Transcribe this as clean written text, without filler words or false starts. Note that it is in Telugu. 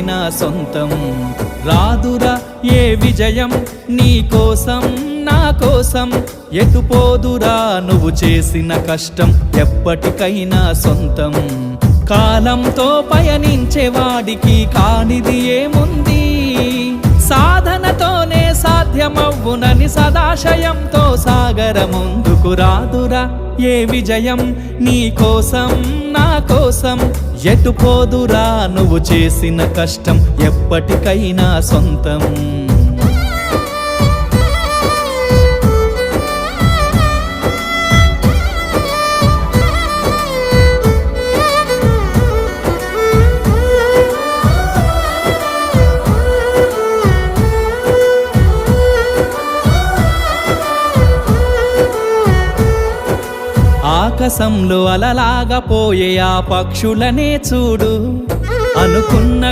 నా సొంతం రాదురా ఏ విజయం నీ కోసం నా కోసం ఎటుపోదురా నువ్వు చేసిన కష్టం ఎప్పటికైనా సొంతం కాలంతో పయనించేవాడికి కానిది ఏముంది సాధనతోనే సాధ్యమవ్వునని సదాశయంతో సాగర ముందుకు రాదురా ఏ విజయం నీ కోసం నా కోసం ఎటుపోదురా నువ్వు చేసిన కష్టం ఎప్పటికైనా సొంతం ఆకాశంలో అలలాగా పోయే ఆ పక్షులనే చూడు అనుకున్న